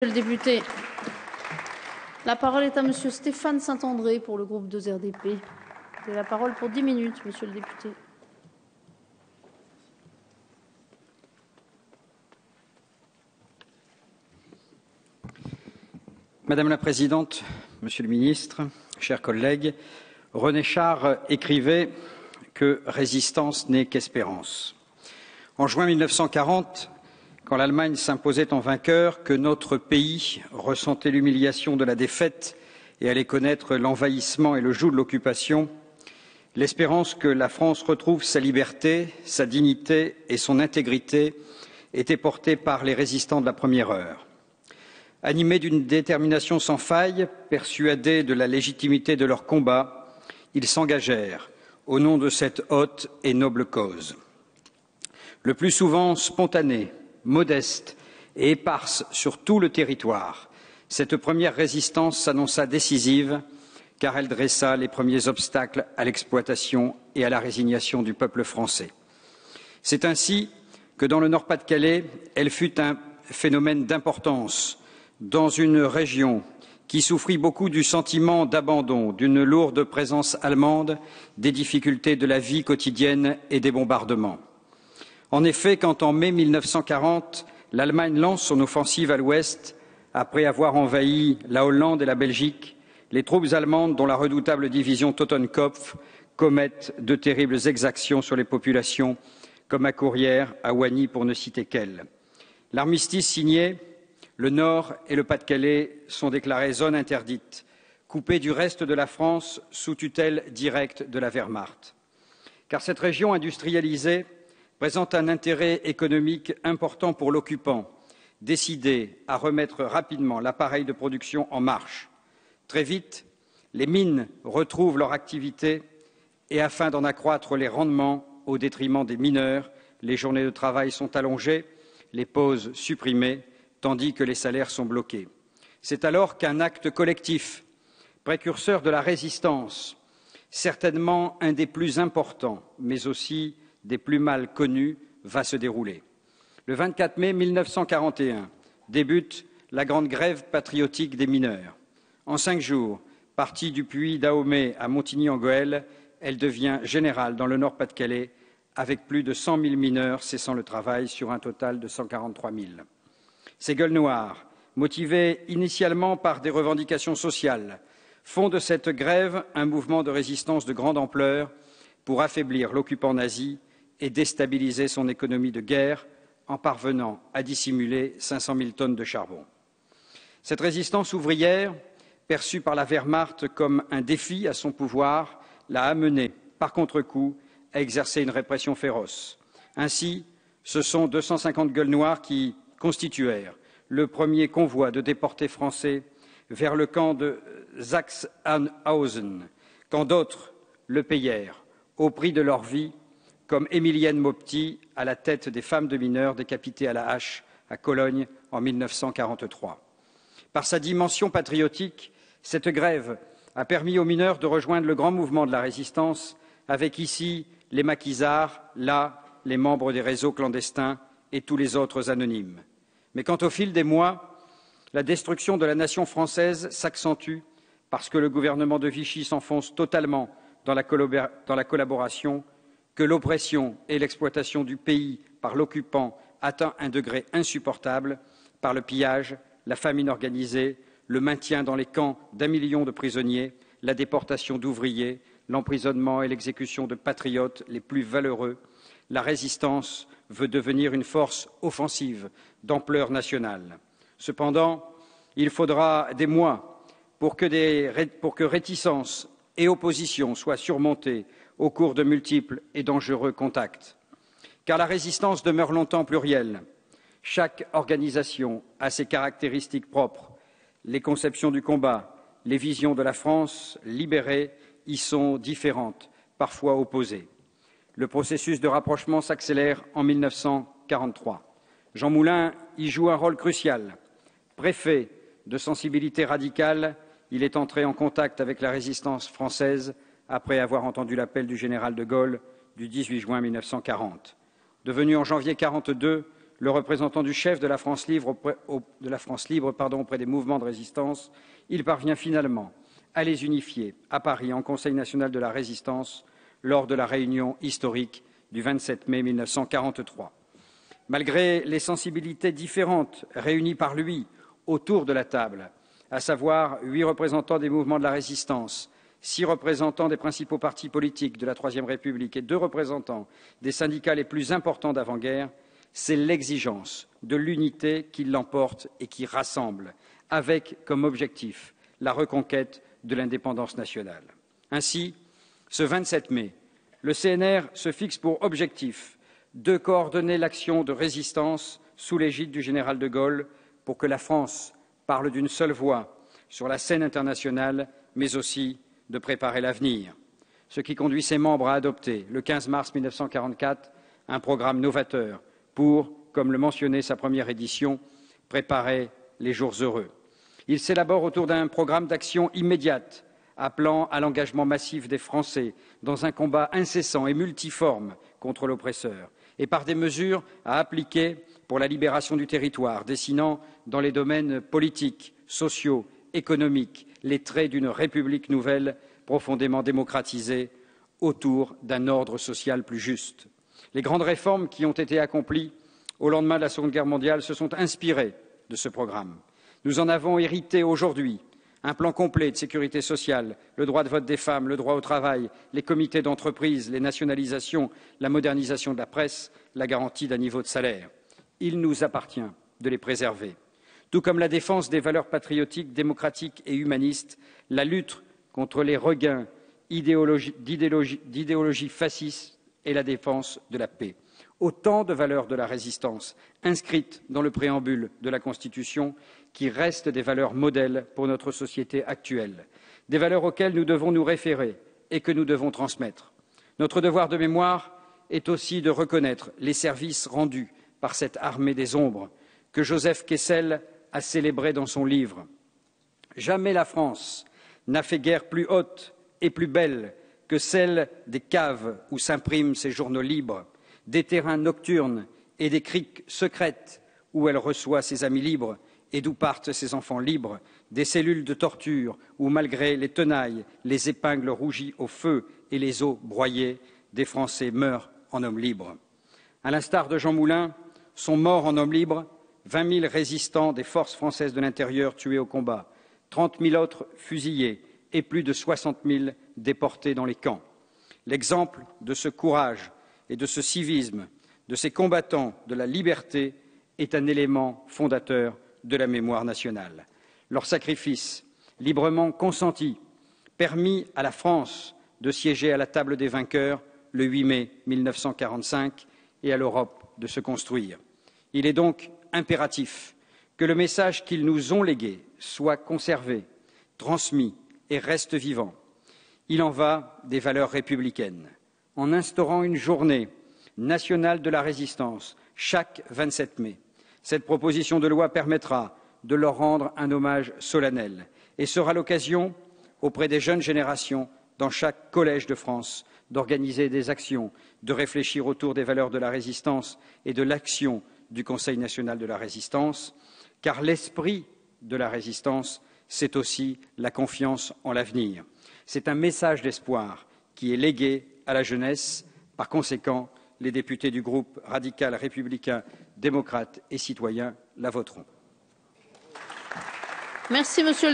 Le député. La parole est à monsieur Stéphane Saint-André pour le groupe 2RDP. Vous avez la parole pour 10 minutes, monsieur le député. Madame la Présidente, Monsieur le Ministre, chers collègues, René Char écrivait que résistance n'est qu'espérance. En juin 1940, quand l'Allemagne s'imposait en vainqueur, que notre pays ressentait l'humiliation de la défaite et allait connaître l'envahissement et le joug de l'occupation, l'espérance que la France retrouve sa liberté, sa dignité et son intégrité était portée par les résistants de la première heure. Animés d'une détermination sans faille, persuadés de la légitimité de leur combat, ils s'engagèrent au nom de cette haute et noble cause. Le plus souvent spontanée, modeste et éparse sur tout le territoire, cette première résistance s'annonça décisive car elle dressa les premiers obstacles à l'exploitation et à la résignation du peuple français. C'est ainsi que dans le Nord-Pas-de-Calais, elle fut un phénomène d'importance dans une région qui souffrit beaucoup du sentiment d'abandon, d'une lourde présence allemande, des difficultés de la vie quotidienne et des bombardements. En effet, quand en mai 1940, l'Allemagne lance son offensive à l'ouest, après avoir envahi la Hollande et la Belgique, les troupes allemandes, dont la redoutable division Totenkopf, commettent de terribles exactions sur les populations, comme à Courrières, à Oigny, pour ne citer qu'elles. L'armistice signé, le Nord et le Pas-de-Calais sont déclarés zone interdite, coupés du reste de la France sous tutelle directe de la Wehrmacht. Car cette région industrialisée présente un intérêt économique important pour l'occupant, décidé à remettre rapidement l'appareil de production en marche. Très vite, les mines retrouvent leur activité et afin d'en accroître les rendements au détriment des mineurs, les journées de travail sont allongées, les pauses supprimées, tandis que les salaires sont bloqués. C'est alors qu'un acte collectif, précurseur de la résistance, certainement un des plus importants, mais aussi des plus mal connus, va se dérouler. Le 24 mai 1941 débute la grande grève patriotique des mineurs. En 5 jours, partie du puits d'Ahomey à Montigny-en-Gohelle, elle devient générale dans le Nord-Pas-de-Calais, avec plus de 100 000 mineurs cessant le travail sur un total de 143 000. Ces gueules noires, motivées initialement par des revendications sociales, font de cette grève un mouvement de résistance de grande ampleur pour affaiblir l'occupant nazi et déstabiliser son économie de guerre en parvenant à dissimuler 500 000 tonnes de charbon. Cette résistance ouvrière, perçue par la Wehrmacht comme un défi à son pouvoir, l'a amené, par contre-coup, à exercer une répression féroce. Ainsi, ce sont 250 gueules noires qui constituèrent le premier convoi de déportés français vers le camp de Sachsenhausen, quand d'autres le payèrent au prix de leur vie, comme Émilienne Maupetit à la tête des femmes de mineurs décapitées à la hache à Cologne en 1943. Par sa dimension patriotique, cette grève a permis aux mineurs de rejoindre le grand mouvement de la résistance, avec ici les maquisards, là les membres des réseaux clandestins et tous les autres anonymes. Mais quand au fil des mois, la destruction de la nation française s'accentue parce que le gouvernement de Vichy s'enfonce totalement dans la collaboration, que l'oppression et l'exploitation du pays par l'occupant atteint un degré insupportable par le pillage, la famine organisée, le maintien dans les camps d'1 million de prisonniers, la déportation d'ouvriers, l'emprisonnement et l'exécution de patriotes les plus valeureux, la résistance veut devenir une force offensive d'ampleur nationale. Cependant, il faudra des mois pour que réticence et opposition soient surmontées au cours de multiples et dangereux contacts. Car la résistance demeure longtemps plurielle. Chaque organisation a ses caractéristiques propres. Les conceptions du combat, les visions de la France libérée y sont différentes, parfois opposées. Le processus de rapprochement s'accélère en 1943. Jean Moulin y joue un rôle crucial. Préfet de sensibilité radicale, il est entré en contact avec la résistance française après avoir entendu l'appel du général de Gaulle du 18 juin 1940. Devenu en janvier 1942 le représentant du chef de la France libre auprès des mouvements de résistance, il parvient finalement à les unifier à Paris en Conseil national de la résistance lors de la réunion historique du 27 mai 1943. Malgré les sensibilités différentes réunies par lui autour de la table, à savoir 8 représentants des mouvements de la résistance, 6 représentants des principaux partis politiques de la Troisième République et 2 représentants des syndicats les plus importants d'avant-guerre, c'est l'exigence de l'unité qui l'emporte et qui rassemble, avec comme objectif la reconquête de l'indépendance nationale. Ainsi, ce 27 mai, le CNR se fixe pour objectif de coordonner l'action de résistance sous l'égide du général de Gaulle pour que la France parle d'une seule voix sur la scène internationale, mais aussi de préparer l'avenir. Ce qui conduit ses membres à adopter, le 15 mars 1944, un programme novateur pour, comme le mentionnait sa première édition, préparer les jours heureux. Il s'élabore autour d'un programme d'action immédiate, appelant à l'engagement massif des Français dans un combat incessant et multiforme contre l'oppresseur, et par des mesures à appliquer pour la libération du territoire, dessinant dans les domaines politiques, sociaux, économiques, les traits d'une République nouvelle profondément démocratisée autour d'un ordre social plus juste. Les grandes réformes qui ont été accomplies au lendemain de la Seconde Guerre mondiale se sont inspirées de ce programme. Nous en avons hérité aujourd'hui un plan complet de sécurité sociale, le droit de vote des femmes, le droit au travail, les comités d'entreprise, les nationalisations, la modernisation de la presse, la garantie d'un niveau de salaire. Il nous appartient de les préserver. Tout comme la défense des valeurs patriotiques, démocratiques et humanistes, la lutte contre les regains d'idéologie fasciste et la défense de la paix. Autant de valeurs de la résistance inscrites dans le préambule de la Constitution qui restent des valeurs modèles pour notre société actuelle, des valeurs auxquelles nous devons nous référer et que nous devons transmettre. Notre devoir de mémoire est aussi de reconnaître les services rendus par cette armée des ombres que Joseph Kessel a célébré dans son livre. Jamais la France n'a fait guerre plus haute et plus belle que celle des caves où s'impriment ses journaux libres, des terrains nocturnes et des criques secrètes où elle reçoit ses amis libres et d'où partent ses enfants libres, des cellules de torture où, malgré les tenailles, les épingles rougies au feu et les os broyés, des Français meurent en hommes libres. À l'instar de Jean Moulin, sont morts en hommes libres 20 000 résistants des forces françaises de l'intérieur tués au combat, 30 000 autres fusillés et plus de 60 000 déportés dans les camps. L'exemple de ce courage et de ce civisme, de ces combattants de la liberté, est un élément fondateur de la mémoire nationale. Leur sacrifice, librement consenti, permit à la France de siéger à la table des vainqueurs le 8 mai 1945 et à l'Europe de se construire. Il est donc impératif que le message qu'ils nous ont légué soit conservé, transmis et reste vivant. Il en va des valeurs républicaines. En instaurant une journée nationale de la résistance chaque 27 mai, cette proposition de loi permettra de leur rendre un hommage solennel et sera l'occasion, auprès des jeunes générations, dans chaque collège de France, d'organiser des actions, de réfléchir autour des valeurs de la résistance et de l'action du Conseil national de la résistance, car l'esprit de la résistance, c'est aussi la confiance en l'avenir. C'est un message d'espoir qui est légué à la jeunesse. Par conséquent, les députés du groupe radical républicain, démocrate et citoyen la voteront. Merci, Monsieur